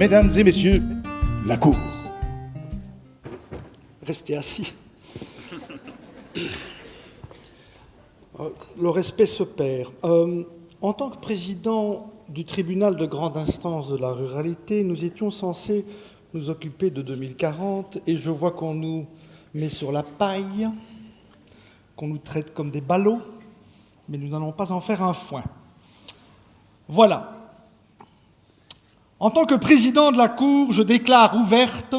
mesdames et messieurs, la cour. Restez assis. Le respect se perd. En tant que président du tribunal de grande instance de la ruralité, nous étions censés nous occuper de 2040 et je vois qu'on nous met sur la paille, qu'on nous traite comme des ballots, mais nous n'allons pas en faire un foin. Voilà. En tant que président de la Cour, je déclare ouverte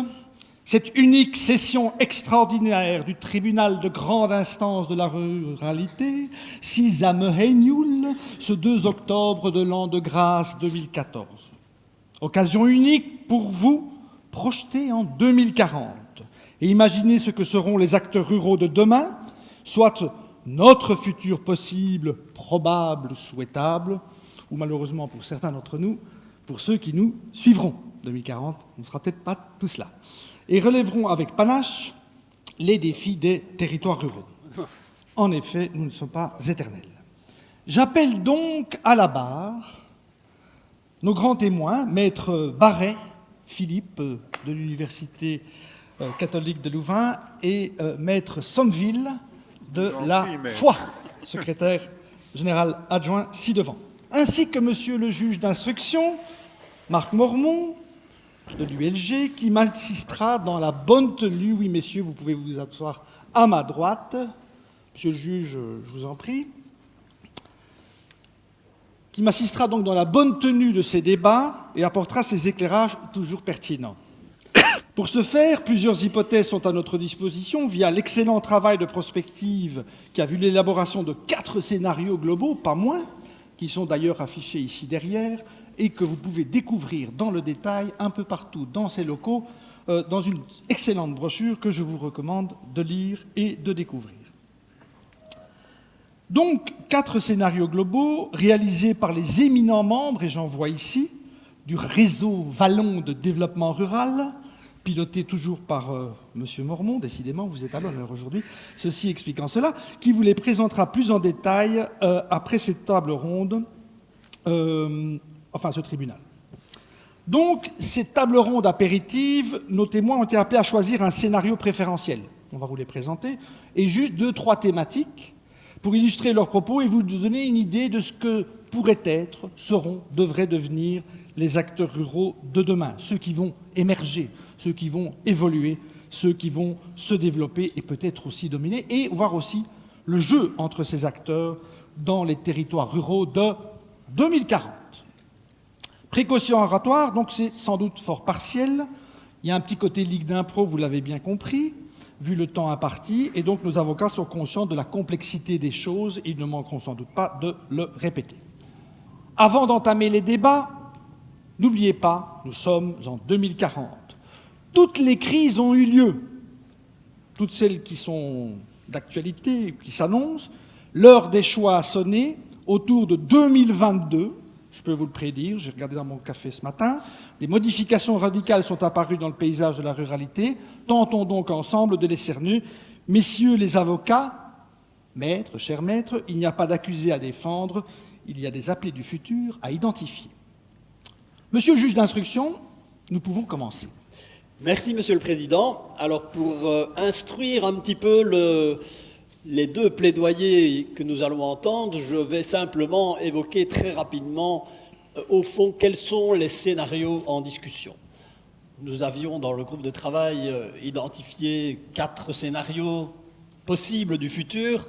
cette unique session extraordinaire du tribunal de grande instance de la ruralité, 6 à Meheignoul, ce 2 octobre de l'an de grâce 2014. Occasion unique pour vous, projetée en 2040, et imaginez ce que seront les acteurs ruraux de demain, soit notre futur possible, probable, souhaitable, ou malheureusement pour certains d'entre nous, pour ceux qui nous suivront. 2040, on ne sera peut-être pas tous là. Et relèveront avec panache les défis des territoires ruraux. En effet, nous ne sommes pas éternels. J'appelle donc à la barre nos grands témoins, maître Barret, Philippe de l'Université catholique de Louvain et maître Sommeville de la Foi, secrétaire général adjoint ci-devant, ainsi que monsieur le juge d'instruction, Marc Mormont, de l'ULG, qui m'assistera dans la bonne tenue. Oui, messieurs, vous pouvez vous asseoir à ma droite. Monsieur le juge, je vous en prie. Qui m'assistera donc dans la bonne tenue de ces débats et apportera ses éclairages toujours pertinents. Pour ce faire, plusieurs hypothèses sont à notre disposition via l'excellent travail de prospective qui a vu l'élaboration de 4 scénarios globaux, pas moins, qui sont d'ailleurs affichés ici derrière, et que vous pouvez découvrir dans le détail un peu partout dans ces locaux, dans une excellente brochure que je vous recommande de lire et de découvrir. Donc, 4 scénarios globaux réalisés par les éminents membres, et j'en vois ici, du réseau Vallon de développement rural, piloté toujours par M. Mormont, décidément, vous êtes à l'honneur aujourd'hui, ceci expliquant cela, qui vous les présentera plus en détail après cette table ronde, ce tribunal. Donc, cette table ronde apéritive, nos témoins ont été appelés à choisir un scénario préférentiel. On va vous les présenter, et juste 2-3 thématiques pour illustrer leurs propos et vous donner une idée de ce que pourraient être, seront, devraient devenir les acteurs ruraux de demain, ceux qui vont émerger, ceux qui vont évoluer, ceux qui vont se développer et peut-être aussi dominer, et voir aussi le jeu entre ces acteurs dans les territoires ruraux de 2040. Précaution oratoire, donc c'est sans doute fort partiel. Il y a un petit côté ligue d'impro, vous l'avez bien compris, vu le temps imparti, et donc nos avocats sont conscients de la complexité des choses, et ils ne manqueront sans doute pas de le répéter. Avant d'entamer les débats, n'oubliez pas, nous sommes en 2040. Toutes les crises ont eu lieu, toutes celles qui sont d'actualité, qui s'annoncent. L'heure des choix a sonné autour de 2022. Je peux vous le prédire, j'ai regardé dans mon café ce matin. Des modifications radicales sont apparues dans le paysage de la ruralité. Tentons donc ensemble de les cerner. Messieurs les avocats, maîtres, chers maîtres, il n'y a pas d'accusés à défendre, il y a des appelés du futur à identifier. Monsieur le juge d'instruction, nous pouvons commencer. Merci, Monsieur le Président. Alors, pour instruire un petit peu les 2 plaidoyers que nous allons entendre, je vais simplement évoquer très rapidement, au fond, quels sont les scénarios en discussion. Nous avions, dans le groupe de travail, identifié 4 scénarios possibles du futur.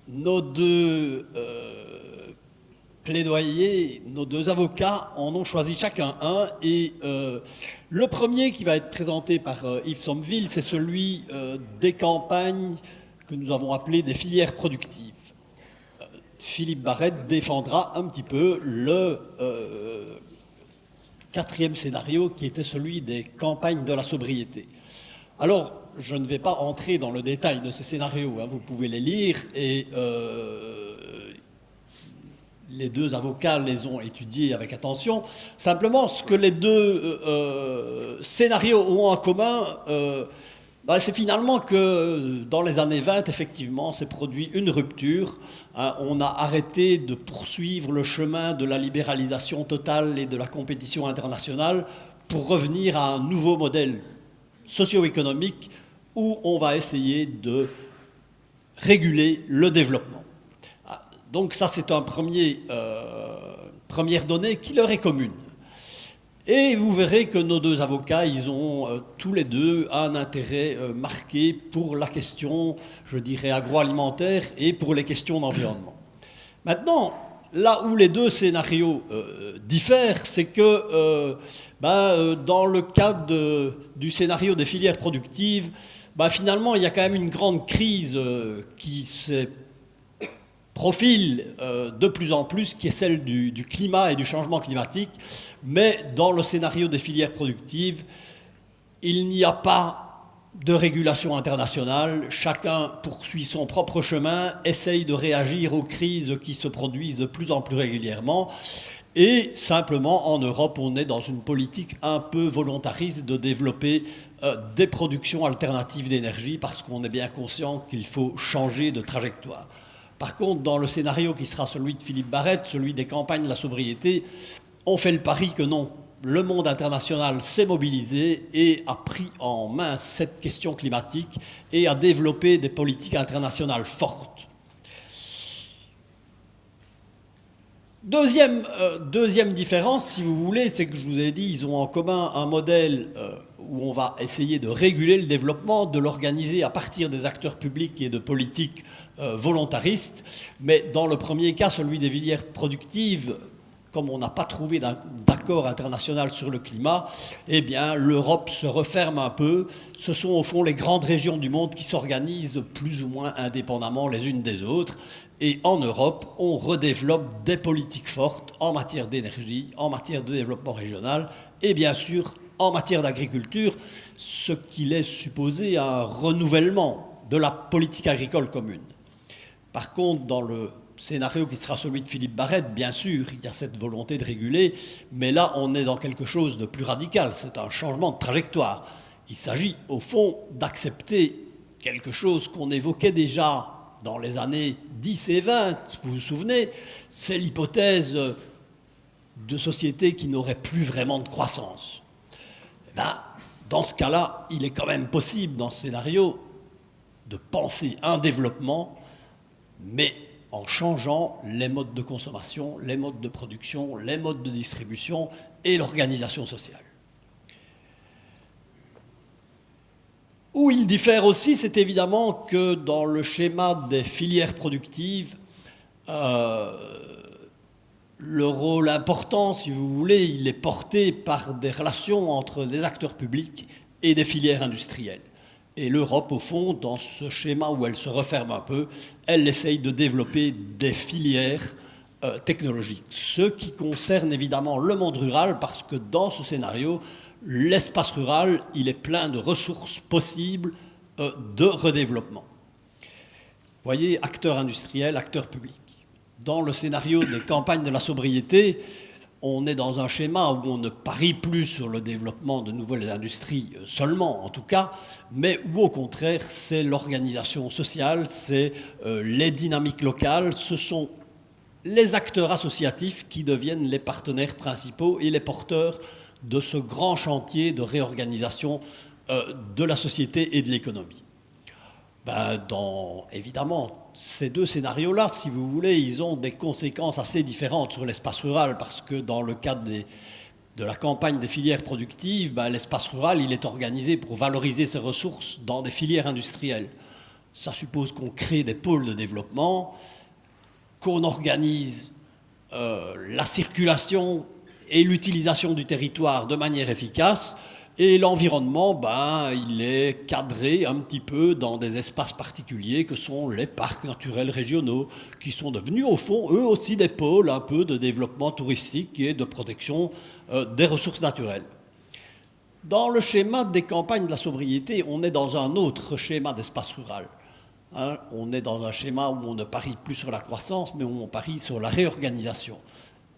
Nos 2 plaidoyers, nos 2 avocats en ont choisi chacun un, et le premier qui va être présenté par Yves Sommeville, c'est celui des campagnes que nous avons appelé des filières productives. Philippe Barret défendra un petit peu le 4e scénario qui était celui des campagnes de la sobriété. Alors, je ne vais pas entrer dans le détail de ces scénarios, vous pouvez les lire, et les 2 avocats les ont étudiés avec attention. Simplement, ce que les 2 scénarios ont en commun, c'est finalement que dans les années 20, effectivement, s'est produit une rupture. On a arrêté de poursuivre le chemin de la libéralisation totale et de la compétition internationale pour revenir à un nouveau modèle socio-économique où on va essayer de réguler le développement. Donc ça, c'est une première donnée qui leur est commune. Et vous verrez que nos deux avocats, ils ont tous les deux un intérêt marqué pour la question, je dirais, agroalimentaire et pour les questions d'environnement. Maintenant, là où les deux scénarios diffèrent, c'est que dans le cadre du scénario des filières productives, finalement, il y a quand même une grande crise qui se profile de plus en plus, qui est celle du climat et du changement climatique. Mais dans le scénario des filières productives, il n'y a pas de régulation internationale. Chacun poursuit son propre chemin, essaye de réagir aux crises qui se produisent de plus en plus régulièrement. Et simplement, en Europe, on est dans une politique un peu volontariste de développer des productions alternatives d'énergie parce qu'on est bien conscient qu'il faut changer de trajectoire. Par contre, dans le scénario qui sera celui de Philippe Barrette, celui des campagnes de la sobriété, on fait le pari que non. Le monde international s'est mobilisé et a pris en main cette question climatique et a développé des politiques internationales fortes. Deuxième différence, si vous voulez, c'est que je vous ai dit, ils ont en commun un modèle où on va essayer de réguler le développement, de l'organiser à partir des acteurs publics et de politiques volontaristes. Mais dans le premier cas, celui des filières productives, comme on n'a pas trouvé d'accord international sur le climat, eh bien l'Europe se referme un peu. Ce sont au fond les grandes régions du monde qui s'organisent plus ou moins indépendamment les unes des autres. Et en Europe, on redéveloppe des politiques fortes en matière d'énergie, en matière de développement régional et bien sûr en matière d'agriculture, ce qui laisse supposer un renouvellement de la politique agricole commune. Par contre, dans le scénario qui sera celui de Philippe Barrette, bien sûr, il y a cette volonté de réguler, mais là, on est dans quelque chose de plus radical. C'est un changement de trajectoire. Il s'agit, au fond, d'accepter quelque chose qu'on évoquait déjà dans les années 10 et 20, vous vous souvenez, c'est l'hypothèse de sociétés qui n'auraient plus vraiment de croissance. Dans ce cas-là, il est quand même possible, dans ce scénario, de penser un développement, mais en changeant les modes de consommation, les modes de production, les modes de distribution et l'organisation sociale. Où il diffère aussi, c'est évidemment que dans le schéma des filières productives, le rôle important, si vous voulez, il est porté par des relations entre des acteurs publics et des filières industrielles. Et l'Europe, au fond, dans ce schéma où elle se referme un peu, elle essaye de développer des filières technologiques. Ce qui concerne évidemment le monde rural, parce que dans ce scénario, l'espace rural, il est plein de ressources possibles de redéveloppement. Vous voyez, acteurs industriels, acteurs publics. Dans le scénario des campagnes de la sobriété, on est dans un schéma où on ne parie plus sur le développement de nouvelles industries seulement, en tout cas, mais où au contraire, c'est l'organisation sociale, c'est les dynamiques locales, ce sont les acteurs associatifs qui deviennent les partenaires principaux et les porteurs de ce grand chantier de réorganisation de la société et de l'économie. Évidemment, ces deux scénarios-là, si vous voulez, ils ont des conséquences assez différentes sur l'espace rural, parce que dans le cadre de la campagne des filières productives, l'espace rural, il est organisé pour valoriser ses ressources dans des filières industrielles. Ça suppose qu'on crée des pôles de développement, qu'on organise la circulation et l'utilisation du territoire de manière efficace, et l'environnement, il est cadré un petit peu dans des espaces particuliers que sont les parcs naturels régionaux, qui sont devenus au fond, eux aussi, des pôles un peu de développement touristique et de protection des ressources naturelles. Dans le schéma des campagnes de la sobriété, on est dans un autre schéma d'espace rural. On est dans un schéma où on ne parie plus sur la croissance, mais où on parie sur la réorganisation.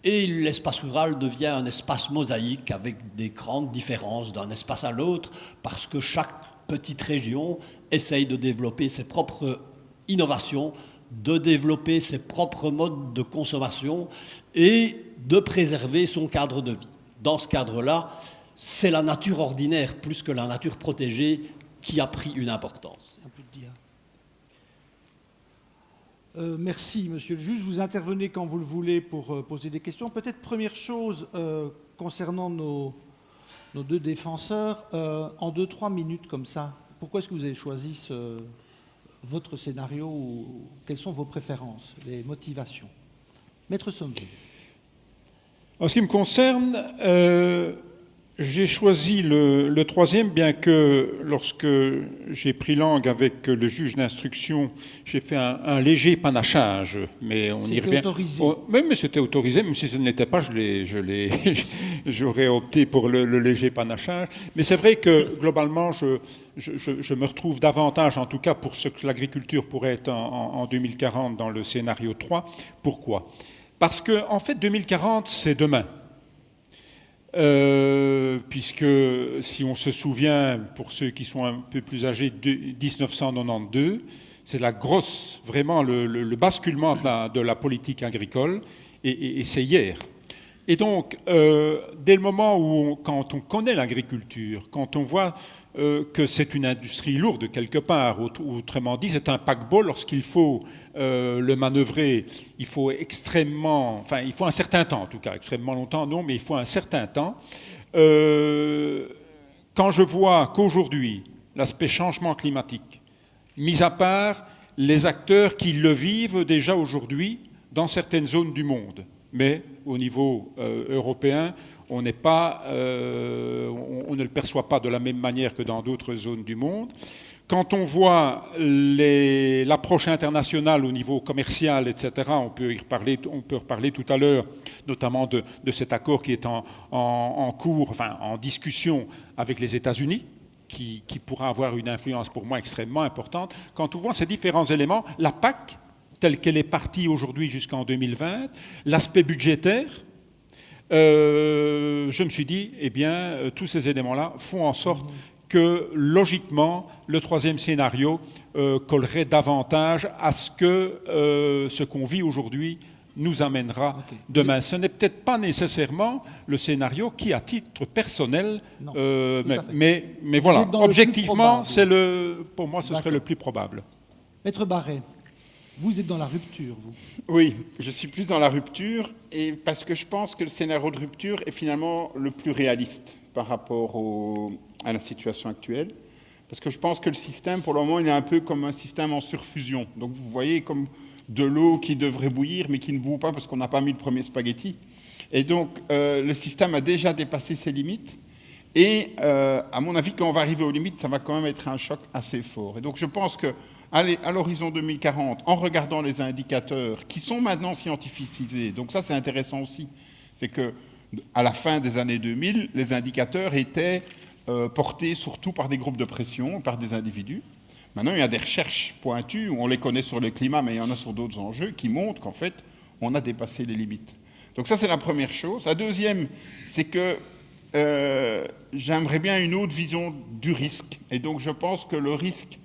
Et l'espace rural devient un espace mosaïque avec des grandes différences d'un espace à l'autre, parce que chaque petite région essaye de développer ses propres innovations, de développer ses propres modes de consommation et de préserver son cadre de vie. Dans ce cadre-là, c'est la nature ordinaire plus que la nature protégée qui a pris une importance. Un peu de dia. Merci, monsieur le juge. Vous intervenez quand vous le voulez pour poser des questions. Peut-être première chose concernant nos deux défenseurs, en 2-3 minutes comme ça, pourquoi est-ce que vous avez choisi votre scénario ou quelles sont vos préférences, les motivations? Maître Sommier. En ce qui me concerne, j'ai choisi le troisième, bien que lorsque j'ai pris langue avec le juge d'instruction, j'ai fait un léger panachage, mais on y revient. C'était autorisé. Mais c'était autorisé, même si ce ne l'était pas, j'aurais opté pour le léger panachage. Mais c'est vrai que globalement, je me retrouve davantage, en tout cas pour ce que l'agriculture pourrait être en 2040 dans le scénario 3. Pourquoi ? Parce que, en fait, 2040, c'est demain. Puisque, si on se souvient, pour ceux qui sont un peu plus âgés, de 1992, c'est vraiment le basculement de la politique agricole, et c'est hier. Et donc, dès le moment où, quand on connaît l'agriculture, quand on voit que c'est une industrie lourde quelque part, autrement dit, c'est un paquebot, lorsqu'il faut le manœuvrer, il faut il faut un certain temps en tout cas, extrêmement longtemps non, mais il faut un certain temps. Quand je vois qu'aujourd'hui, l'aspect changement climatique, mis à part les acteurs qui le vivent déjà aujourd'hui dans certaines zones du monde, mais au niveau européen, on ne le perçoit pas de la même manière que dans d'autres zones du monde. Quand on voit l'approche internationale au niveau commercial, etc., on peut reparler tout à l'heure, notamment de cet accord qui est en cours, enfin en discussion avec les États-Unis, qui pourra avoir une influence pour moi extrêmement importante. Quand on voit ces différents éléments, la PAC, telle qu'elle est partie aujourd'hui jusqu'en 2020, l'aspect budgétaire, je me suis dit, eh bien, tous ces éléments-là font en sorte que, logiquement, le troisième scénario collerait davantage à ce qu'on vit aujourd'hui nous amènera demain. Ce n'est peut-être pas nécessairement le scénario qui, à titre personnel, mais voilà, objectivement, pour moi, ce serait le plus probable. Maître Barret, vous êtes dans la rupture, vous. Oui, je suis plus dans la rupture, et parce que je pense que le scénario de rupture est finalement le plus réaliste par rapport à la situation actuelle. Parce que je pense que le système, pour le moment, il est un peu comme un système en surfusion. Donc vous voyez comme de l'eau qui devrait bouillir, mais qui ne bout pas parce qu'on n'a pas mis le premier spaghetti. Et donc le système a déjà dépassé ses limites. Et à mon avis, quand on va arriver aux limites, ça va quand même être un choc assez fort. Et donc je pense que à l'horizon 2040, en regardant les indicateurs qui sont maintenant scientificisés, donc ça c'est intéressant aussi, c'est qu'à la fin des années 2000, les indicateurs étaient portés surtout par des groupes de pression, par des individus. Maintenant, il y a des recherches pointues, on les connaît sur le climat, mais il y en a sur d'autres enjeux, qui montrent qu'en fait, on a dépassé les limites. Donc ça, c'est la première chose. La deuxième, c'est que j'aimerais bien une autre vision du risque. Et donc, je pense que le risque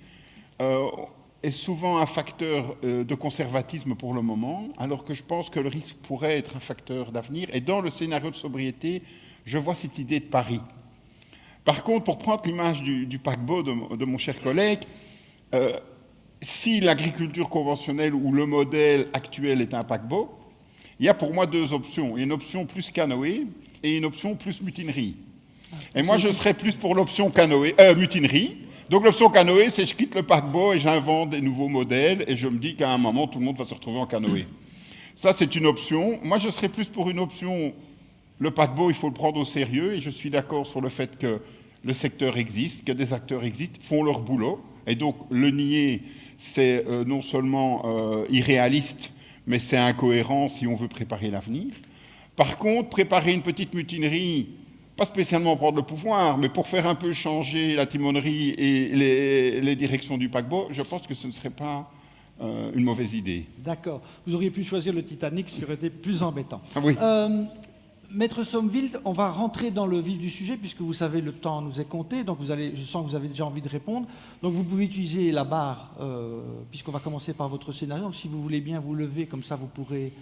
est souvent un facteur de conservatisme pour le moment, alors que je pense que le risque pourrait être un facteur d'avenir. Et dans le scénario de sobriété, je vois cette idée de pari. Par contre, pour prendre l'image du paquebot de mon cher collègue, si l'agriculture conventionnelle ou le modèle actuel est un paquebot, il y a pour moi deux options. Il y a une option plus canoë et une option plus mutinerie. Et moi, je serais plus pour l'option mutinerie. Donc l'option canoë, c'est je quitte le paquebot et j'invente des nouveaux modèles et je me dis qu'à un moment, tout le monde va se retrouver en canoë. Ça, c'est une option. Moi, je serais plus pour une option, le paquebot, il faut le prendre au sérieux et je suis d'accord sur le fait que le secteur existe, que des acteurs existent, font leur boulot. Et donc, le nier, c'est non seulement irréaliste, mais c'est incohérent si on veut préparer l'avenir. Par contre, préparer une petite mutinerie, pas spécialement prendre le pouvoir, mais pour faire un peu changer la timonerie et les directions du paquebot, je pense que ce ne serait pas une mauvaise idée. D'accord. Vous auriez pu choisir le Titanic, ce qui aurait été plus embêtant. Ah oui. Maître Somville, on va rentrer dans le vif du sujet, puisque vous savez, le temps nous est compté, donc je sens que vous avez déjà envie de répondre. Donc vous pouvez utiliser la barre, puisqu'on va commencer par votre scénario. Donc si vous voulez bien vous lever, comme ça vous pourrez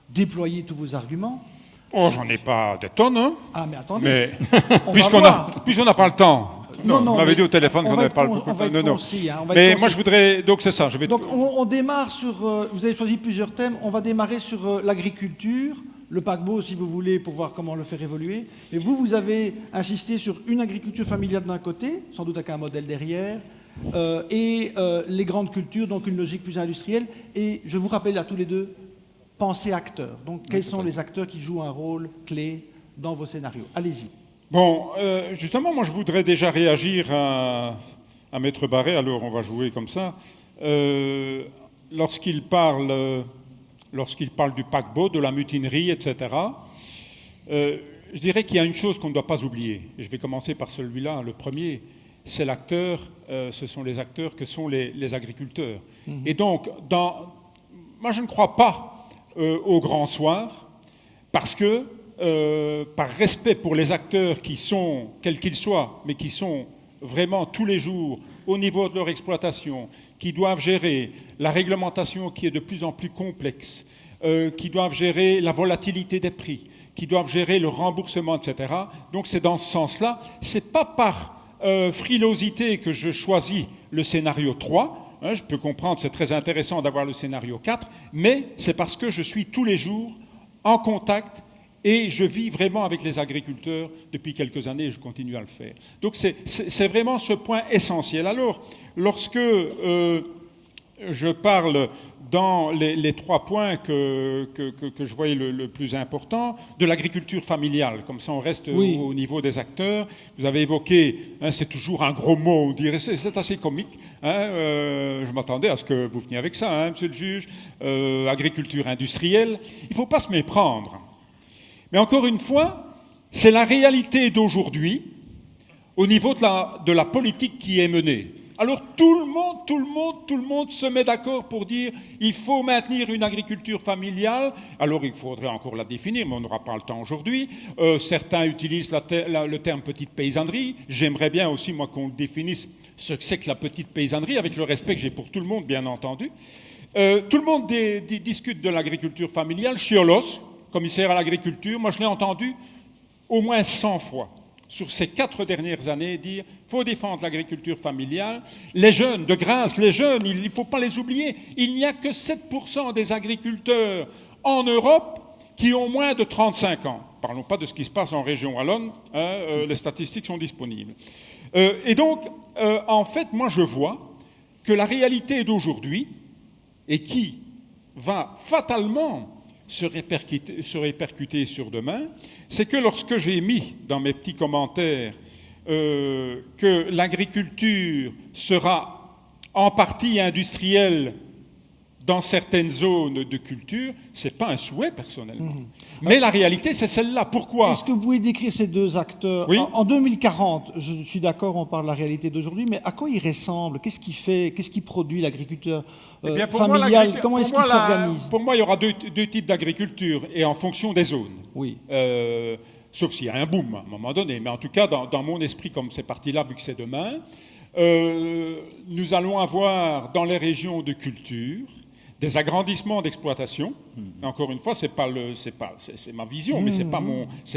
déployer tous vos arguments. Oh, j'en ai pas des tonnes, hein. Ah, mais attendez, Mais on va puisqu'on voir. n'a pas le temps. Non, On non, m'avait mais dit au téléphone on qu'on va n'avait être pas con- beaucoup on va de être temps. concis, hein, on va être Mais concis. moi, je voudrais... Donc, c'est ça. Je vais... Donc on démarre sur... vous avez choisi plusieurs thèmes. On va démarrer sur l'agriculture, le paquebot si vous voulez, pour voir comment le faire évoluer. Et vous avez insisté sur une agriculture familiale d'un côté, sans doute avec un modèle derrière, et les grandes cultures, donc une logique plus industrielle. Et je vous rappelle à tous les deux, pensez acteurs. Donc quels sont les acteurs qui jouent un rôle clé dans vos scénarios? Allez-y. Bon, justement, moi, je voudrais déjà réagir à Maître Barré, alors on va jouer comme ça. Lorsqu'il parle du paquebot, de la mutinerie, etc., je dirais qu'il y a une chose qu'on ne doit pas oublier. Je vais commencer par celui-là, le premier. C'est l'acteur, ce sont les acteurs que sont les agriculteurs. Et donc, moi, je ne crois pas au grand soir, parce que, par respect pour les acteurs qui sont, quels qu'ils soient, mais qui sont vraiment tous les jours au niveau de leur exploitation, qui doivent gérer la réglementation qui est de plus en plus complexe, qui doivent gérer la volatilité des prix, qui doivent gérer le remboursement, etc. Donc c'est dans ce sens-là, c'est pas par frilosité que je choisis le scénario 3, hein, je peux comprendre, c'est très intéressant d'avoir le scénario 4, mais c'est parce que je suis tous les jours en contact et je vis vraiment avec les agriculteurs depuis quelques années et je continue à le faire. Donc c'est vraiment ce point essentiel. Alors, lorsque je parle dans les 3 points que je voyais le plus important, de l'agriculture familiale, comme ça on reste au niveau des acteurs. Vous avez évoqué, hein, c'est toujours un gros mot, on dirait, c'est assez comique. Hein, je m'attendais à ce que vous veniez avec ça, hein, monsieur le juge. Agriculture industrielle, il ne faut pas se méprendre. Mais encore une fois, c'est la réalité d'aujourd'hui au niveau de la politique qui est menée. Alors tout le monde se met d'accord pour dire il faut maintenir une agriculture familiale. Alors il faudrait encore la définir, mais on n'aura pas le temps aujourd'hui. Certains utilisent le terme petite paysannerie. J'aimerais bien aussi, moi, qu'on définisse ce que c'est que la petite paysannerie, avec le respect que j'ai pour tout le monde, bien entendu. Tout le monde discute de l'agriculture familiale. Ciolos, commissaire à l'agriculture, moi je l'ai entendu au moins 100 fois sur ces 4 dernières années dire « faut défendre l'agriculture familiale ». Les jeunes, de grâce, les jeunes, il ne faut pas les oublier. Il n'y a que 7% des agriculteurs en Europe qui ont moins de 35 ans. Parlons pas de ce qui se passe en région wallonne, hein, les statistiques sont disponibles. Et donc, en fait, moi je vois que la réalité d'aujourd'hui, et qui va fatalement se répercuter sur demain, c'est que lorsque j'ai mis dans mes petits commentaires que l'agriculture sera en partie industrielle dans certaines zones de culture, ce n'est pas un souhait personnellement. Mais la réalité, c'est celle-là. Pourquoi ? Est-ce que vous pouvez décrire ces deux acteurs ? Oui. En 2040, je suis d'accord, on parle de la réalité d'aujourd'hui, mais à quoi ils ressemblent ? Qu'est-ce qui produit l'agriculteur familial ? Comment est-ce qu'il s'organise ? Pour moi, il y aura deux types d'agriculture, et en fonction des zones. Oui. Sauf s'il y a un boom à un moment donné. Mais en tout cas, dans mon esprit, comme c'est parti là, vu que c'est demain, nous allons avoir dans les régions de culture des agrandissements d'exploitation. Encore une fois, c'est ma vision, mais c'est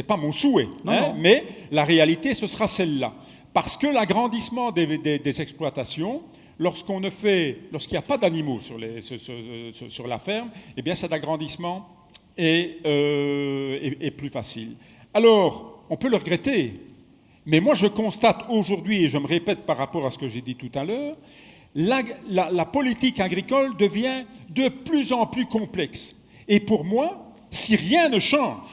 pas mon souhait. Non. Mais la réalité, ce sera celle-là. Parce que l'agrandissement des exploitations, lorsqu'il n'y a pas d'animaux sur la ferme, eh bien cet agrandissement est plus facile. Alors, on peut le regretter, mais moi je constate aujourd'hui, et je me répète par rapport à ce que j'ai dit tout à l'heure, la politique agricole devient de plus en plus complexe. Et pour moi, si rien ne change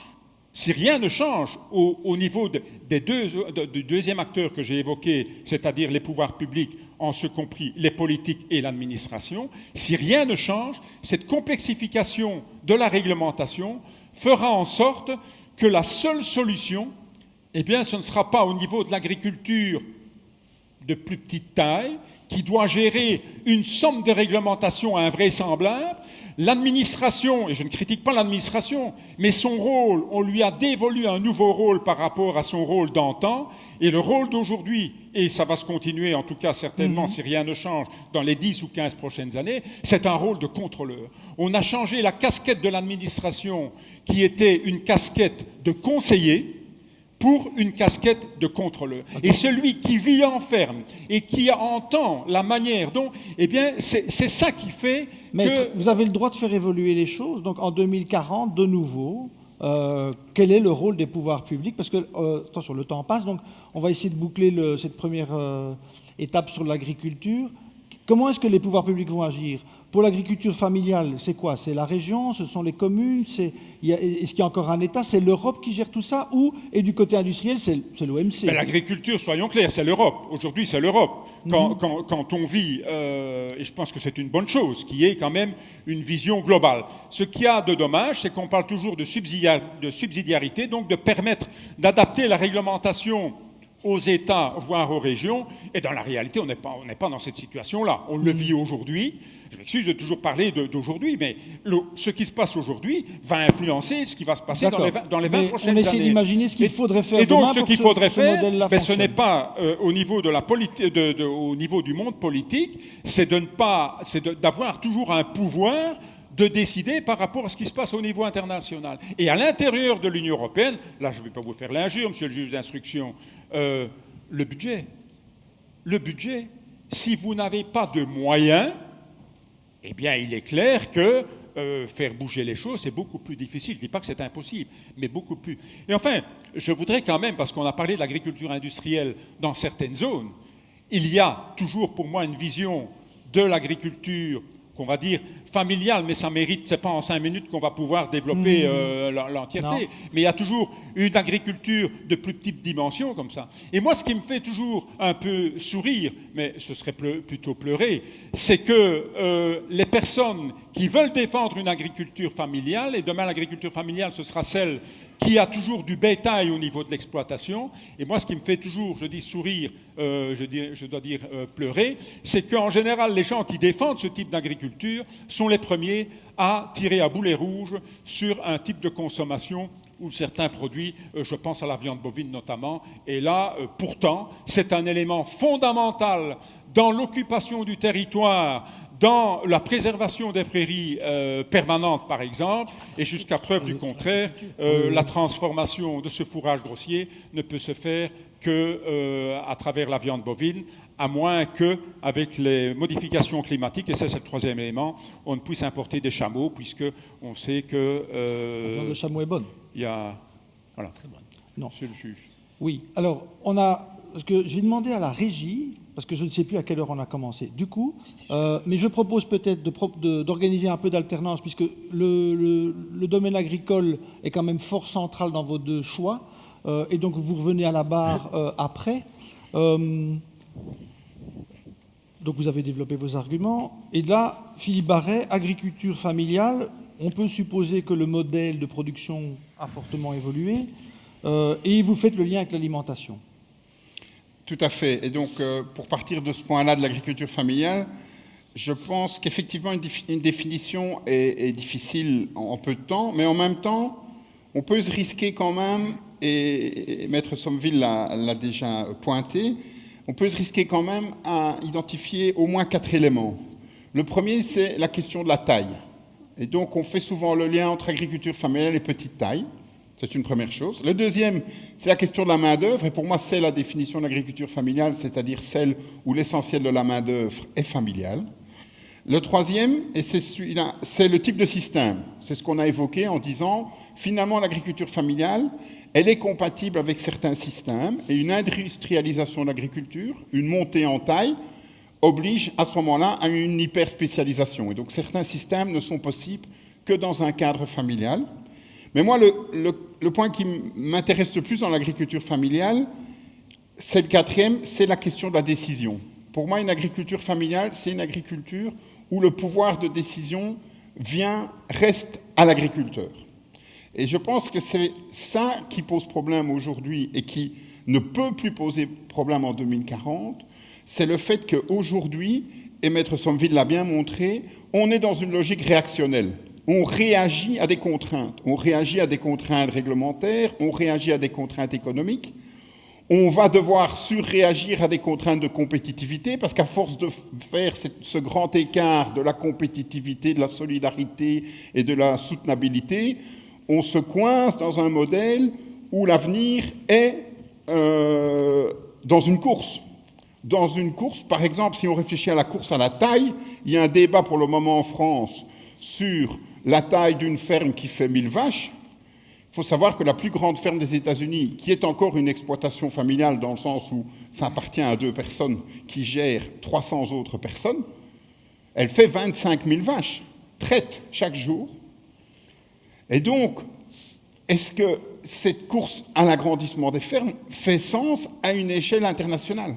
au niveau du deuxième acteur que j'ai évoqué, c'est-à-dire les pouvoirs publics, en ce compris les politiques et l'administration, si rien ne change, cette complexification de la réglementation fera en sorte que la seule solution, eh bien, ce ne sera pas au niveau de l'agriculture de plus petite taille, qui doit gérer une somme de réglementations invraisemblables. L'administration, et je ne critique pas l'administration, mais son rôle, on lui a dévolu un nouveau rôle par rapport à son rôle d'antan, et le rôle d'aujourd'hui, et ça va se continuer en tout cas certainement si rien ne change dans les 10 ou 15 prochaines années, c'est un rôle de contrôleur. On a changé la casquette de l'administration qui était une casquette de conseiller pour une casquette de contrôleur. Et celui qui vit en ferme et qui entend la manière dont... Eh bien, c'est ça qui fait Maître, que... vous avez le droit de faire évoluer les choses. Donc, en 2040, de nouveau, quel est le rôle des pouvoirs publics? Parce que, attention, le temps passe, donc on va essayer de boucler cette première étape sur l'agriculture. Comment est-ce que les pouvoirs publics vont agir? Pour l'agriculture familiale, c'est quoi? C'est la région, ce sont les communes, est-ce qu'il y a encore un État? C'est l'Europe qui gère tout ça? Et du côté industriel, c'est l'OMC? Ben, l'agriculture, soyons clairs, c'est l'Europe. Aujourd'hui, c'est l'Europe. Quand on vit, et je pense que c'est une bonne chose, qu'il y ait quand même une vision globale. Ce qu'il y a de dommage, c'est qu'on parle toujours de subsidiarité, donc de permettre d'adapter la réglementation aux États, voire aux régions, et dans la réalité, on n'est pas dans cette situation-là. On le vit aujourd'hui. Je m'excuse de toujours parler d'aujourd'hui, mais ce qui se passe aujourd'hui va influencer ce qui va se passer dans les 20 prochaines années. On essaie d'imaginer ce qu'il faudrait faire et donc, demain ce pour qu'il faudrait faire, ce n'est fonctionne. pas au niveau au niveau du monde politique, c'est d'avoir toujours un pouvoir de décider par rapport à ce qui se passe au niveau international. Et à l'intérieur de l'Union européenne, là je ne vais pas vous faire l'injure, monsieur le juge d'instruction, le budget, si vous n'avez pas de moyens, eh bien il est clair que faire bouger les choses, c'est beaucoup plus difficile. Je ne dis pas que c'est impossible, mais beaucoup plus. Et enfin, je voudrais quand même, parce qu'on a parlé de l'agriculture industrielle dans certaines zones, il y a toujours pour moi une vision de l'agriculture qu'on va dire familiale, mais ça mérite, c'est pas en 5 minutes qu'on va pouvoir développer l'entièreté, mais il y a toujours une agriculture de plus petite dimension comme ça. Et moi, ce qui me fait toujours un peu sourire, mais ce serait plutôt pleurer, c'est que les personnes qui veulent défendre une agriculture familiale, et demain l'agriculture familiale, ce sera celle qui a toujours du bétail au niveau de l'exploitation. Et moi, ce qui me fait toujours, je dis sourire, je dois dire pleurer, c'est qu'en général, les gens qui défendent ce type d'agriculture sont les premiers à tirer à boulet rouge sur un type de consommation ou certains produits, je pense à la viande bovine notamment. Et là, pourtant, c'est un élément fondamental dans l'occupation du territoire, dans la préservation des prairies permanentes, par exemple, et jusqu'à preuve du contraire, la transformation de ce fourrage grossier ne peut se faire qu'à travers la viande bovine, à moins qu'avec les modifications climatiques, et ça c'est le troisième élément, on ne puisse importer des chameaux, puisqu'on sait que... la viande de chameau est bonne. Il y a... Voilà. Non. Monsieur le juge. Oui, alors, parce que j'ai demandé à la régie, parce que je ne sais plus à quelle heure on a commencé, du coup, mais je propose peut-être d'organiser un peu d'alternance, puisque le domaine agricole est quand même fort central dans vos deux choix, et donc vous revenez à la barre après. Donc vous avez développé vos arguments, et là, Philippe Barret, agriculture familiale, on peut supposer que le modèle de production a fortement évolué, et vous faites le lien avec l'alimentation. Tout à fait. Et donc, pour partir de ce point-là de l'agriculture familiale, je pense qu'effectivement, une définition est difficile en peu de temps, mais en même temps, on peut se risquer quand même, et Maître Sommeville l'a déjà pointé, on peut se risquer quand même à identifier au moins 4 éléments. Le premier, c'est la question de la taille. Et donc, on fait souvent le lien entre agriculture familiale et petite taille. C'est une première chose. Le deuxième, c'est la question de la main-d'œuvre. Et pour moi, c'est la définition de l'agriculture familiale, c'est-à-dire celle où l'essentiel de la main-d'œuvre est familiale. Le troisième, et c'est le type de système. C'est ce qu'on a évoqué en disant, finalement, l'agriculture familiale, elle est compatible avec certains systèmes, et une industrialisation de l'agriculture, une montée en taille, oblige à ce moment-là à une hyper-spécialisation. Et donc, certains systèmes ne sont possibles que dans un cadre familial. Mais moi, le point qui m'intéresse le plus dans l'agriculture familiale, c'est le quatrième, c'est la question de la décision. Pour moi, une agriculture familiale, c'est une agriculture où le pouvoir de décision reste à l'agriculteur. Et je pense que c'est ça qui pose problème aujourd'hui et qui ne peut plus poser problème en 2040, c'est le fait qu'aujourd'hui, et Maître Sommeville l'a bien montré, on est dans une logique réactionnelle. On réagit à des contraintes. On réagit à des contraintes réglementaires, on réagit à des contraintes économiques. on va devoir surréagir à des contraintes de compétitivité, parce qu'à force de faire ce grand écart de la compétitivité, de la solidarité et de la soutenabilité, on se coince dans un modèle où l'avenir est dans une course. Dans une course, par exemple, si on réfléchit à la course à la taille, il y a un débat pour le moment en France sur la taille d'une ferme qui fait 1000 vaches. Il faut savoir que la plus grande ferme des États-Unis, qui est encore une exploitation familiale dans le sens où ça appartient à 2 personnes qui gèrent 300 autres personnes, elle fait 25 000 vaches, traite chaque jour. Et donc, est-ce que cette course à l'agrandissement des fermes fait sens à une échelle internationale ?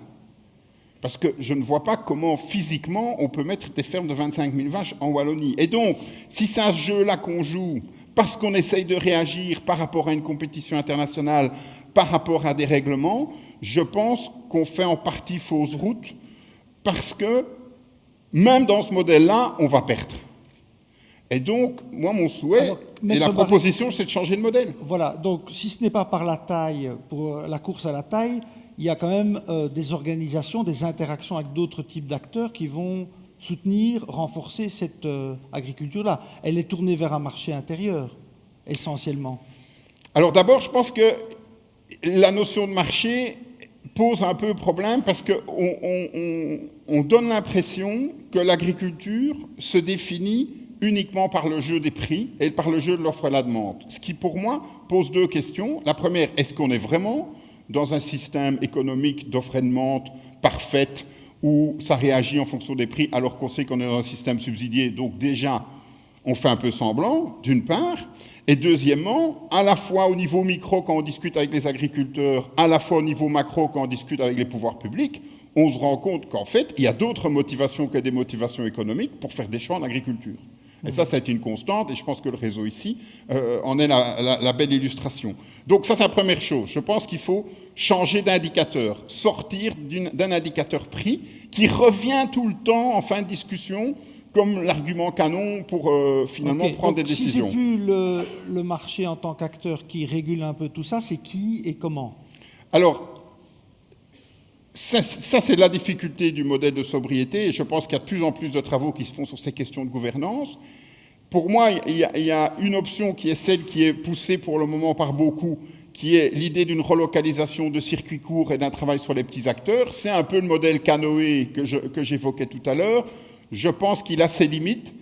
Parce que je ne vois pas comment physiquement on peut mettre des fermes de 25 000 vaches en Wallonie. Et donc, si c'est un jeu-là qu'on joue, parce qu'on essaye de réagir par rapport à une compétition internationale, par rapport à des règlements, je pense qu'on fait en partie fausse route, parce que même dans ce modèle-là, on va perdre. Et donc, moi, mon souhait et la proposition, c'est de changer de modèle. Voilà, donc si ce n'est pas par la taille, pour la course à la taille, il y a quand même des organisations, des interactions avec d'autres types d'acteurs qui vont soutenir, renforcer cette agriculture-là. Elle est tournée vers un marché intérieur, essentiellement. Alors d'abord, je pense que la notion de marché pose un peu problème parce qu'on donne l'impression que l'agriculture se définit uniquement par le jeu des prix et par le jeu de l'offre et la demande. Ce qui, pour moi, pose 2 questions. La première, est-ce qu'on est vraiment dans un système économique d'offre et de demande parfaite où ça réagit en fonction des prix alors qu'on sait qu'on est dans un système subsidié, donc déjà on fait un peu semblant, d'une part, et deuxièmement, à la fois au niveau micro quand on discute avec les agriculteurs, à la fois au niveau macro quand on discute avec les pouvoirs publics, on se rend compte qu'en fait, il y a d'autres motivations que des motivations économiques pour faire des choix en agriculture. Et ça a été une constante, et je pense que le réseau ici en est la belle illustration. Donc ça, c'est la première chose. Je pense qu'il faut changer d'indicateur, sortir d'un indicateur prix qui revient tout le temps en fin de discussion comme l'argument canon pour finalement prendre des décisions. Si c'est plus le marché en tant qu'acteur qui régule un peu tout ça, c'est qui et comment ? Alors, ça c'est la difficulté du modèle de sobriété, et je pense qu'il y a de plus en plus de travaux qui se font sur ces questions de gouvernance. Pour moi, il y a une option qui est celle qui est poussée pour le moment par beaucoup, qui est l'idée d'une relocalisation de circuits courts et d'un travail sur les petits acteurs. C'est un peu le modèle canoë que j'évoquais tout à l'heure. Je pense qu'il a ses limites.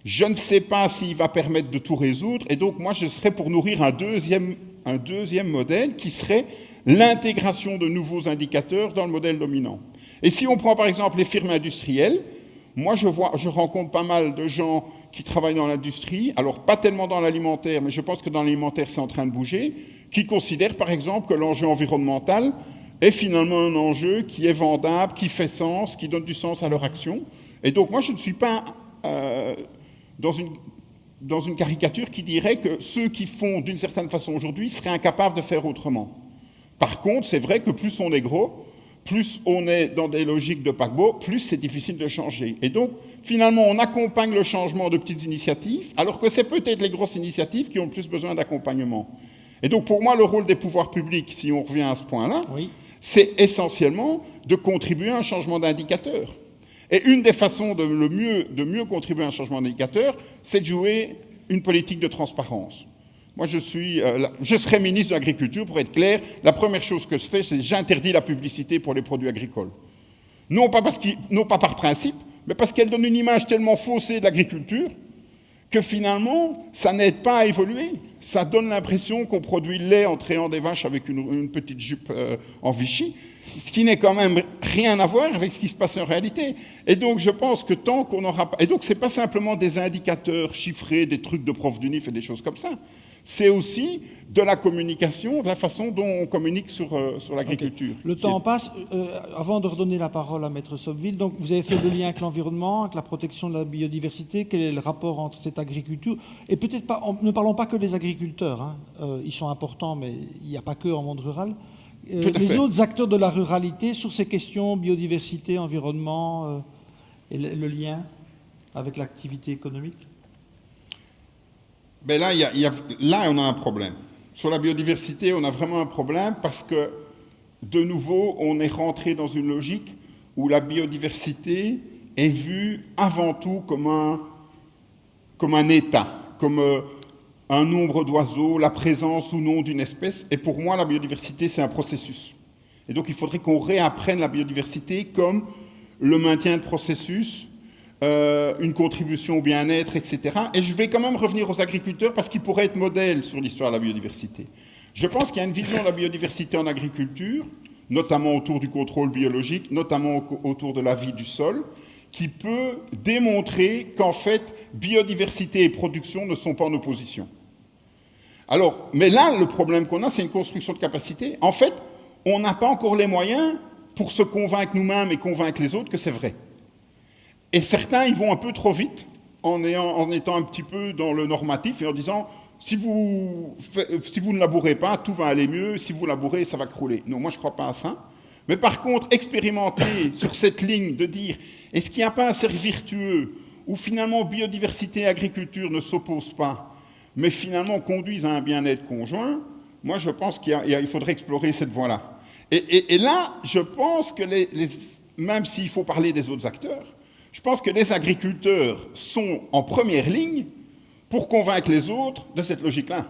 Je ne sais pas s'il va permettre de tout résoudre. Et donc, moi, je serais pour nourrir un deuxième modèle qui serait l'intégration de nouveaux indicateurs dans le modèle dominant. Et si on prend, par exemple, les firmes industrielles, moi, je rencontre pas mal de gens qui travaillent dans l'industrie, alors pas tellement dans l'alimentaire, mais je pense que dans l'alimentaire, c'est en train de bouger, qui considèrent, par exemple, que l'enjeu environnemental est finalement un enjeu qui est vendable, qui fait sens, qui donne du sens à leur action. Et donc, moi, je ne suis pas dans une caricature qui dirait que ceux qui font d'une certaine façon aujourd'hui seraient incapables de faire autrement. Par contre, c'est vrai que plus on est gros, plus on est dans des logiques de paquebot, plus c'est difficile de changer. Et donc, finalement, on accompagne le changement de petites initiatives, alors que c'est peut-être les grosses initiatives qui ont le plus besoin d'accompagnement. Et donc, pour moi, le rôle des pouvoirs publics, si on revient à ce point-là, c'est essentiellement de contribuer à un changement d'indicateur. Et une des façons de mieux contribuer à un changement d'indicateur, c'est de jouer une politique de transparence. Moi, je serai ministre de l'Agriculture, pour être clair, la première chose que je fais, c'est que j'interdis la publicité pour les produits agricoles. Non pas par principe, mais parce qu'elle donne une image tellement faussée de l'agriculture que finalement, ça n'aide pas à évoluer. Ça donne l'impression qu'on produit le lait en trayant des vaches avec une petite jupe en Vichy, ce qui n'est quand même rien à voir avec ce qui se passe en réalité. Et donc, je pense que tant qu'on n'aura pas... Et donc, ce n'est pas simplement des indicateurs chiffrés, des trucs de prof d'UNIF et des choses comme ça. C'est aussi de la communication, de la façon dont on communique sur l'agriculture. Okay. Le temps passe. Avant de redonner la parole à Maître Sotteville, donc vous avez fait le lien avec l'environnement, avec la protection de la biodiversité. Quel est le rapport entre cette agriculture et peut-être pas, ne parlons pas que des agriculteurs, hein. Ils sont importants, mais il n'y a pas que en monde rural. Les autres acteurs de la ruralité sur ces questions biodiversité, environnement et le lien avec l'activité économique. Ben là, on a un problème. Sur la biodiversité, on a vraiment un problème parce que de nouveau, on est rentré dans une logique où la biodiversité est vue avant tout comme un état, comme un nombre d'oiseaux, la présence ou non d'une espèce. Et pour moi, la biodiversité, c'est un processus. Et donc, il faudrait qu'on réapprenne la biodiversité comme le maintien de processus, une contribution au bien-être, etc. Et je vais quand même revenir aux agriculteurs parce qu'ils pourraient être modèles sur l'histoire de la biodiversité. Je pense qu'il y a une vision de la biodiversité en agriculture, notamment autour du contrôle biologique, notamment autour de la vie du sol, qui peut démontrer qu'en fait, biodiversité et production ne sont pas en opposition. Alors, mais là, le problème qu'on a, c'est une construction de capacité. En fait, on n'a pas encore les moyens pour se convaincre nous-mêmes et convaincre les autres que c'est vrai. Et certains, ils vont un peu trop vite en étant un petit peu dans le normatif et en disant si vous ne labourez pas, tout va aller mieux, si vous labourez, ça va crouler. Non, moi je ne crois pas à ça. Mais par contre, expérimenter sur cette ligne de dire est-ce qu'il n'y a pas un cercle vertueux où finalement biodiversité et agriculture ne s'opposent pas, mais finalement conduisent à un bien-être conjoint, moi je pense qu'il faudrait explorer cette voie-là. Et là, je pense que même s'il faut parler des autres acteurs, je pense que les agriculteurs sont en première ligne pour convaincre les autres de cette logique-là.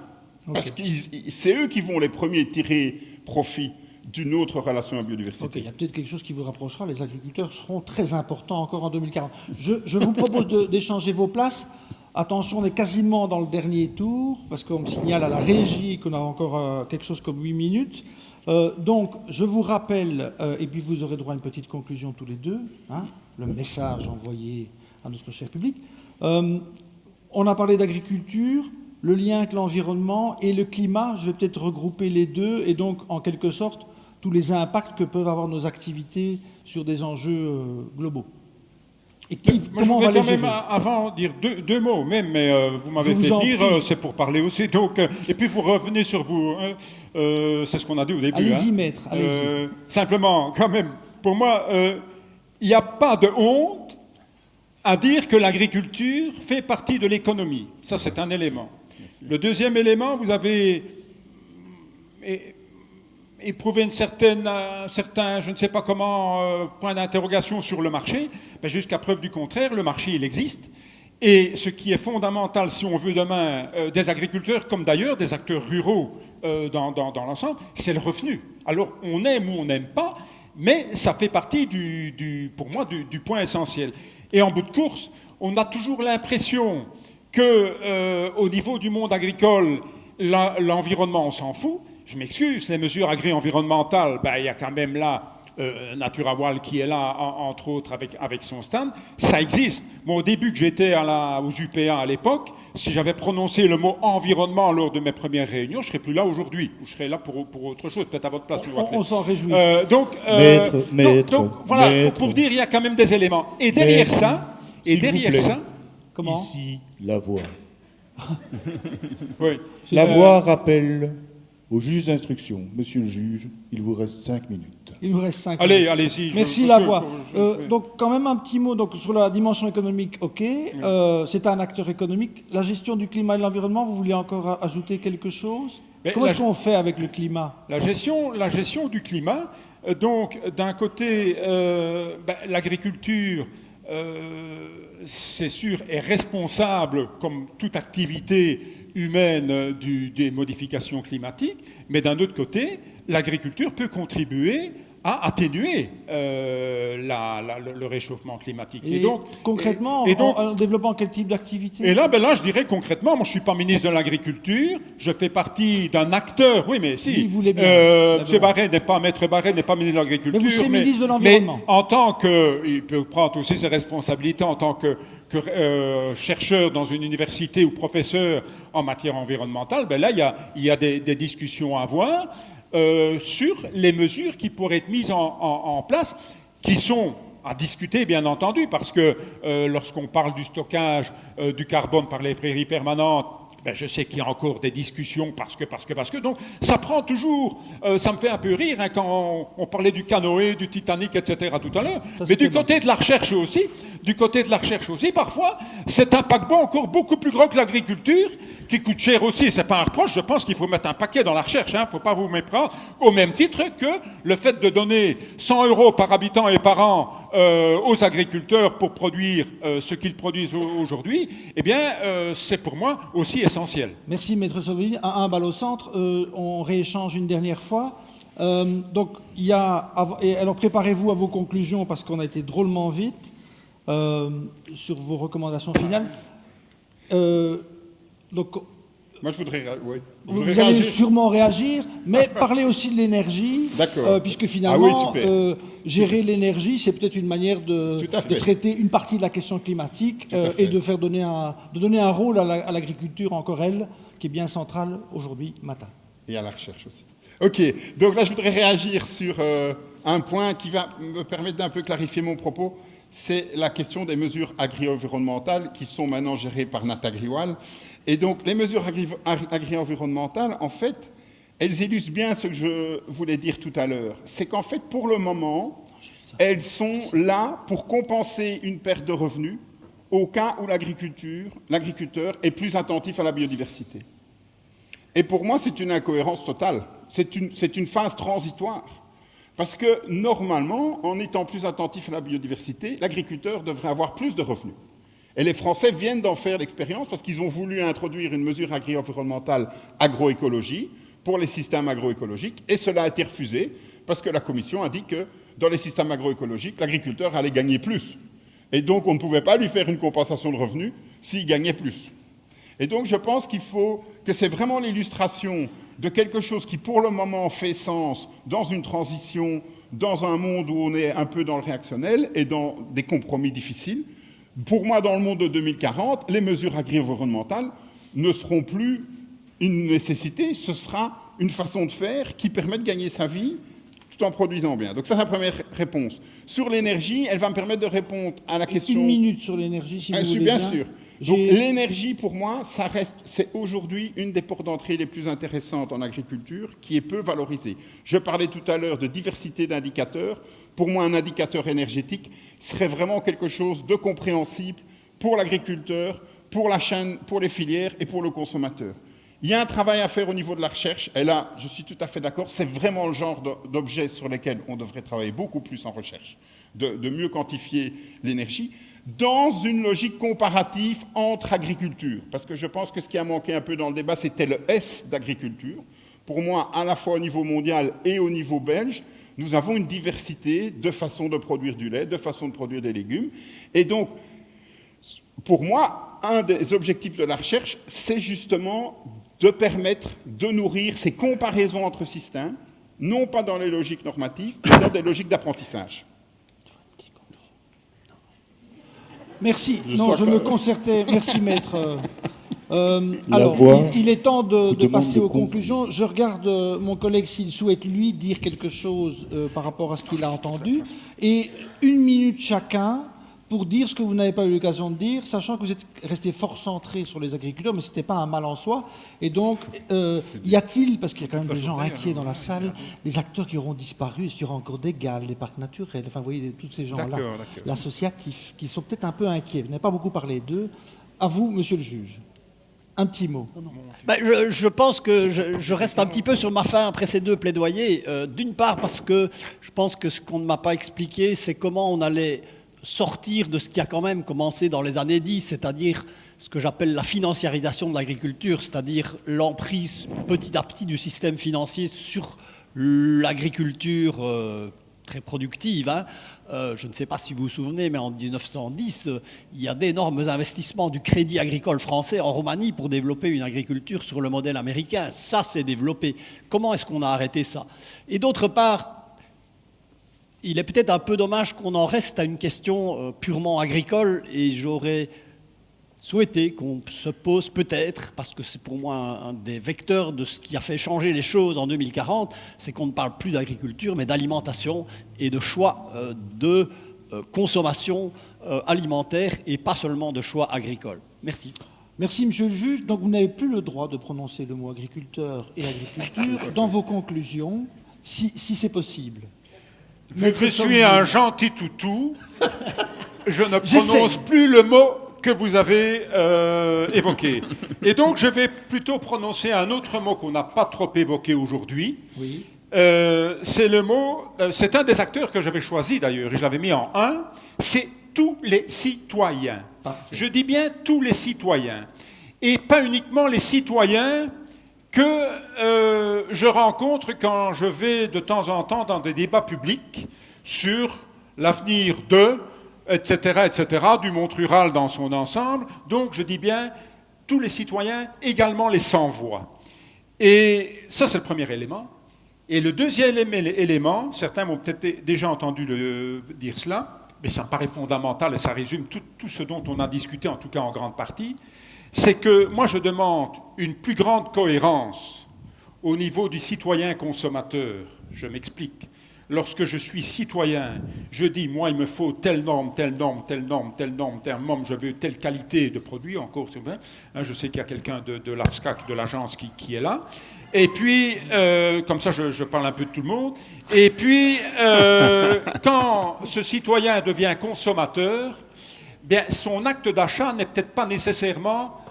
Okay. Parce que c'est eux qui vont les premiers tirer profit d'une autre relation à la biodiversité. Ok, il y a peut-être quelque chose qui vous rapprochera. Les agriculteurs seront très importants encore en 2040. Je vous propose d'échanger vos places. Attention, on est quasiment dans le dernier tour, parce qu'on me signale à la régie qu'on a encore quelque chose comme 8 minutes. Donc, je vous rappelle, et puis vous aurez droit à une petite conclusion tous les deux, hein, le message envoyé à notre cher public. On a parlé d'agriculture, le lien avec l'environnement et le climat. Je vais peut-être regrouper les deux, et donc, en quelque sorte, tous les impacts que peuvent avoir nos activités sur des enjeux globaux. Et comment on va les gérer ? Avant dire deux mots même, mais vous m'avez fait dire, c'est pour parler aussi. Donc, et puis vous revenez sur vous. C'est ce qu'on a dit au début. Allez-y, maître. Allez-y. Simplement, quand même, pour moi, il n'y a pas de honte à dire que l'agriculture fait partie de l'économie. Ça, c'est un élément. Le deuxième élément, vous avez éprouvé un certain, je ne sais pas comment, point d'interrogation sur le marché. Ben, jusqu'à preuve du contraire, le marché, il existe. Et ce qui est fondamental, si on veut demain, des agriculteurs, comme d'ailleurs des acteurs ruraux dans l'ensemble, c'est le revenu. Alors, on aime ou on n'aime pas, mais ça fait partie, pour moi, du point essentiel. Et en bout de course, on a toujours l'impression qu'au niveau du monde agricole, l'environnement, on s'en fout. Je m'excuse, les mesures agri-environnementales, ben, il y a quand même là Naturawal qui est là, entre autres, avec son stand. Ça existe. Moi, au début que j'étais aux UPA à l'époque, si j'avais prononcé le mot environnement lors de mes premières réunions, je ne serais plus là aujourd'hui. Je serais là pour autre chose, peut-être à votre place. On s'en réjouit. Donc, voilà, pour dire, il y a quand même des éléments. Et derrière ça... Comment ? Ici, la voix. Oui. La voix rappelle au juge d'instruction. Monsieur le juge, il vous reste 5 minutes. Il nous reste 5 minutes. Allez-y. Merci, la voix. Donc, quand même un petit mot sur la dimension économique, ok. C'est un acteur économique. La gestion du climat et de l'environnement, vous voulez encore ajouter quelque chose ? Comment est-ce qu'on fait avec le climat ? La gestion du climat, donc, d'un côté, l'agriculture... c'est sûr, est responsable, comme toute activité humaine, des modifications climatiques, mais d'un autre côté, l'agriculture peut contribuer à atténuer le réchauffement climatique. Et donc, concrètement, en développant quel type d'activité ? Et là, je dirais concrètement, moi je ne suis pas ministre de l'Agriculture, je fais partie d'un acteur, oui mais si, M. Barret n'est pas, Maître Barret n'est pas ministre de l'Agriculture, mais vous serez ministre de l'Environnement. Mais en tant que, il peut prendre aussi ses responsabilités en tant que chercheur dans une université ou professeur en matière environnementale, ben là il y a des discussions à avoir. Sur les mesures qui pourraient être mises en place, qui sont à discuter, bien entendu, parce que lorsqu'on parle du stockage du carbone par les prairies permanentes, ben je sais qu'il y a encore des discussions parce que. Donc, ça prend toujours... ça me fait un peu rire hein, quand on parlait du canoë, du Titanic, etc. tout à l'heure. Mais du côté de la recherche aussi, parfois, c'est un paquebot encore beaucoup plus grand que l'agriculture qui coûte cher aussi. C'est pas un reproche. Je pense qu'il faut mettre un paquet dans la recherche. Il ne faut pas vous méprendre. Au même titre que le fait de donner 100 € par habitant et par an aux agriculteurs pour produire ce qu'ils produisent aujourd'hui, eh bien, c'est pour moi aussi essentiel. Merci, Maître Sauvigny. Un balle au centre. On rééchange une dernière fois. Donc, alors préparez-vous à vos conclusions parce qu'on a été drôlement vite sur vos recommandations finales. Donc, Moi, je voudrais... Oui. vous allez sûrement réagir, mais parlez aussi de l'énergie, puisque finalement, gérer l'énergie, c'est peut-être une manière de traiter une partie de la question climatique et de donner un rôle à l'agriculture, encore elle, qui est bien centrale aujourd'hui matin. Et à la recherche aussi. Ok, donc là je voudrais réagir sur un point qui va me permettre d'un peu clarifier mon propos, c'est la question des mesures agri-environnementales qui sont maintenant gérées par Natagriwal. Et donc les mesures agri-environnementales, en fait, elles illustrent bien ce que je voulais dire tout à l'heure. C'est qu'en fait, pour le moment, elles sont là pour compenser une perte de revenus au cas où l'agriculteur est plus attentif à la biodiversité. Et pour moi, c'est une incohérence totale. C'est une phase transitoire. Parce que, normalement, en étant plus attentif à la biodiversité, l'agriculteur devrait avoir plus de revenus. Et les Français viennent d'en faire l'expérience parce qu'ils ont voulu introduire une mesure agri-environnementale agroécologie pour les systèmes agroécologiques. Et cela a été refusé parce que la Commission a dit que dans les systèmes agroécologiques, l'agriculteur allait gagner plus. Et donc, on ne pouvait pas lui faire une compensation de revenus s'il gagnait plus. Et donc, je pense que c'est vraiment l'illustration de quelque chose qui, pour le moment, fait sens dans une transition, dans un monde où on est un peu dans le réactionnel et dans des compromis difficiles. Pour moi, dans le monde de 2040, les mesures agri-environnementales ne seront plus une nécessité, ce sera une façon de faire qui permet de gagner sa vie tout en produisant bien. Donc ça, c'est la première réponse. Sur l'énergie, elle va me permettre de répondre à la question... Une minute sur l'énergie, si vous voulez bien. Bien sûr. Donc l'énergie, pour moi, c'est aujourd'hui une des portes d'entrée les plus intéressantes en agriculture qui est peu valorisée. Je parlais tout à l'heure de diversité d'indicateurs. Pour moi, un indicateur énergétique serait vraiment quelque chose de compréhensible pour l'agriculteur, pour la chaîne, pour les filières et pour le consommateur. Il y a un travail à faire au niveau de la recherche, et là, je suis tout à fait d'accord, c'est vraiment le genre d'objets sur lesquels on devrait travailler beaucoup plus en recherche, de mieux quantifier l'énergie, dans une logique comparative entre agriculture. Parce que je pense que ce qui a manqué un peu dans le débat, c'était le S d'agriculture. Pour moi, à la fois au niveau mondial et au niveau belge, nous avons une diversité de façons de produire du lait, de façons de produire des légumes. Et donc, pour moi, un des objectifs de la recherche, c'est justement de permettre de nourrir ces comparaisons entre systèmes, non pas dans les logiques normatives, mais dans des logiques d'apprentissage. Merci. Je me concertais. Merci, maître. Alors, il est temps de passer aux conclusions. Je regarde mon collègue s'il souhaite, lui, dire quelque chose par rapport à ce qu'il a entendu. Et 1 minute chacun pour dire ce que vous n'avez pas eu l'occasion de dire, sachant que vous êtes resté fort centré sur les agriculteurs, mais ce n'était pas un mal en soi. Et donc, y a-t-il, parce qu'il y a quand même des gens inquiets dans la salle, des acteurs qui auront disparu, est-ce qu'il y aura encore des GAL, des parcs naturels, enfin, vous voyez, tous ces gens-là, l'associatif, qui sont peut-être un peu inquiets. Vous n'avez pas beaucoup parlé d'eux. À vous, monsieur le juge. Un petit mot. Je pense que je reste un petit peu sur ma faim après ces deux plaidoyers. D'une part, parce que je pense que ce qu'on ne m'a pas expliqué, c'est comment on allait sortir de ce qui a quand même commencé dans les années 10, c'est-à-dire ce que j'appelle la financiarisation de l'agriculture, c'est-à-dire l'emprise petit à petit du système financier sur l'agriculture très productive. Je ne sais pas si vous vous souvenez, mais en 1910, il y a d'énormes investissements du Crédit agricole français en Roumanie pour développer une agriculture sur le modèle américain. Ça s'est développé. Comment est-ce qu'on a arrêté ça? Et d'autre part, il est peut-être un peu dommage qu'on en reste à une question purement agricole, et j'aurais souhaité qu'on se pose peut-être, parce que c'est pour moi un des vecteurs de ce qui a fait changer les choses en 2040, c'est qu'on ne parle plus d'agriculture, mais d'alimentation et de choix de consommation alimentaire, et pas seulement de choix agricoles. Merci. Merci, monsieur le juge. Donc vous n'avez plus le droit de prononcer le mot agriculteur et agriculture dans vos conclusions, si c'est possible. Je suis un gentil toutou, je ne prononce plus le mot que vous avez évoqué. Et donc, je vais plutôt prononcer un autre mot qu'on n'a pas trop évoqué aujourd'hui. Oui. C'est le mot, c'est un des acteurs que j'avais choisi d'ailleurs, et je l'avais mis en 1, c'est tous les citoyens. Parfait. Je dis bien tous les citoyens. Et pas uniquement les citoyens que je rencontre quand je vais de temps en temps dans des débats publics sur l'avenir de, etc., du monde rural dans son ensemble. Donc je dis bien tous les citoyens, également les sans-voix. Et ça, c'est le premier élément. Et le deuxième élément, certains m'ont peut-être déjà entendu dire cela, mais ça me paraît fondamental et ça résume tout ce dont on a discuté, en tout cas en grande partie, c'est que moi je demande une plus grande cohérence au niveau du citoyen consommateur. Je m'explique. Lorsque je suis citoyen, je dis, moi, il me faut telle norme, telle norme, telle norme, telle norme, telle norme, je veux telle qualité de produit, encore, c'est vrai. Je sais qu'il y a quelqu'un de l'AFSCAC, de l'agence, qui est là. Et puis, comme ça, je parle un peu de tout le monde. Et puis, quand ce citoyen devient consommateur, bien, son acte d'achat n'est peut-être pas nécessairement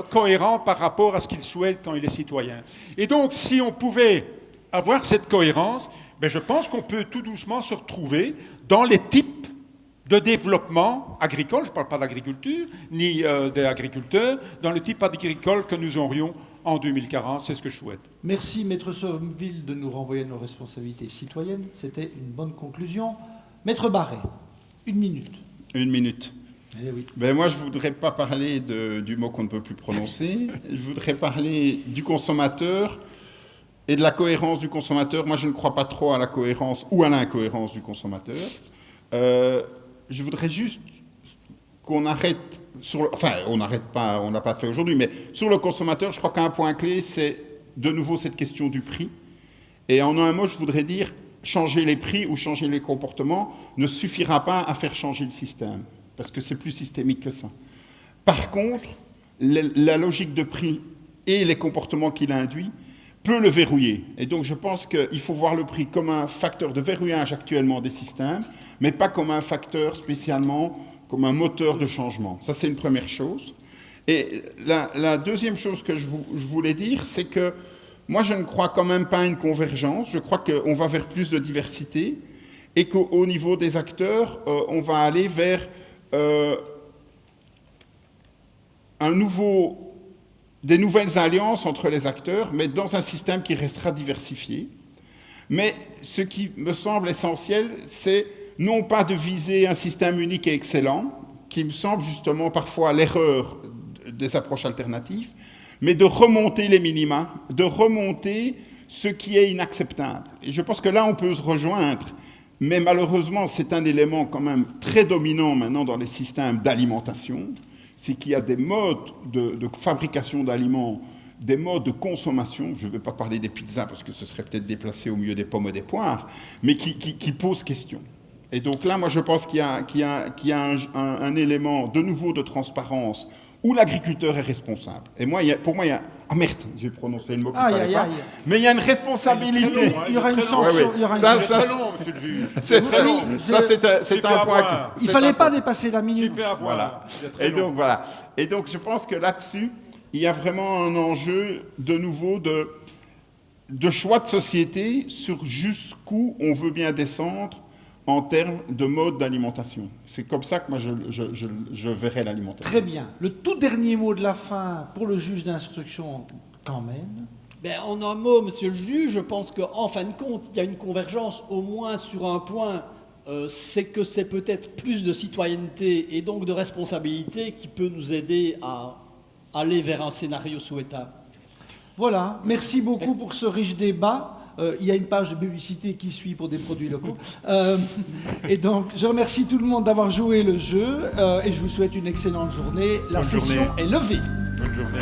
cohérent par rapport à ce qu'il souhaite quand il est citoyen. Et donc, si on pouvait avoir cette cohérence, ben je pense qu'on peut tout doucement se retrouver dans les types de développement agricole, je ne parle pas d'agriculture, ni des agriculteurs, dans le type agricole que nous aurions en 2040, c'est ce que je souhaite. Merci, Maître Sommeville, de nous renvoyer à nos responsabilités citoyennes. C'était une bonne conclusion. Maître Barret, 1 minute. 1 minute. Eh oui. Ben moi, je ne voudrais pas parler du mot qu'on ne peut plus prononcer. Je voudrais parler du consommateur et de la cohérence du consommateur. Moi, je ne crois pas trop à la cohérence ou à l'incohérence du consommateur. Je voudrais juste qu'on arrête, on n'arrête pas, on n'a pas fait aujourd'hui, mais sur le consommateur, je crois qu'un point clé, c'est de nouveau cette question du prix. Et en un mot, je voudrais dire, changer les prix ou changer les comportements ne suffira pas à faire changer le système, parce que c'est plus systémique que ça. Par contre, la logique de prix et les comportements qu'il induit peut le verrouiller. Et donc je pense qu'il faut voir le prix comme un facteur de verrouillage actuellement des systèmes, mais pas comme un facteur spécialement, comme un moteur de changement. Ça, c'est une première chose. Et la deuxième chose que je voulais dire, c'est que moi, je ne crois quand même pas à une convergence. Je crois qu'on va vers plus de diversité et qu'au niveau des acteurs, on va aller vers des nouvelles alliances entre les acteurs, mais dans un système qui restera diversifié. Mais ce qui me semble essentiel, c'est non pas de viser un système unique et excellent, qui me semble justement parfois l'erreur des approches alternatives, mais de remonter les minima, de remonter ce qui est inacceptable. Et je pense que là, on peut se rejoindre, mais malheureusement, c'est un élément quand même très dominant maintenant dans les systèmes d'alimentation, c'est qu'il y a des modes de fabrication d'aliments, des modes de consommation, je ne vais pas parler des pizzas parce que ce serait peut-être déplacé au milieu des pommes et des poires, mais qui posent question. Et donc là, moi, je pense qu'il y a un élément de nouveau de transparence où l'agriculteur est responsable. Et moi, pour moi, il y a... Ah merde, j'ai prononcé le mot qu'il ne fallait pas. Mais il y a une responsabilité. Il y aura une sanction. Il y aura une... C'est très long, monsieur le juge. C'est un point... Il ne fallait pas dépasser la minute. Voilà. Et donc, je pense que là-dessus, il y a vraiment un enjeu, de nouveau, de choix de société sur jusqu'où on veut bien descendre en termes de mode d'alimentation. C'est comme ça que moi, je verrais l'alimentation. Très bien. Le tout dernier mot de la fin pour le juge d'instruction, quand même. Ben, en un mot, monsieur le juge, je pense qu'en fin de compte, il y a une convergence au moins sur un point, c'est que c'est peut-être plus de citoyenneté et donc de responsabilité qui peut nous aider à aller vers un scénario souhaitable. Voilà. Merci beaucoup pour ce riche débat. Il y a une page de publicité qui suit pour des produits locaux. Et donc, je remercie tout le monde d'avoir joué le jeu et je vous souhaite une excellente journée. La session est levée. Bonne journée.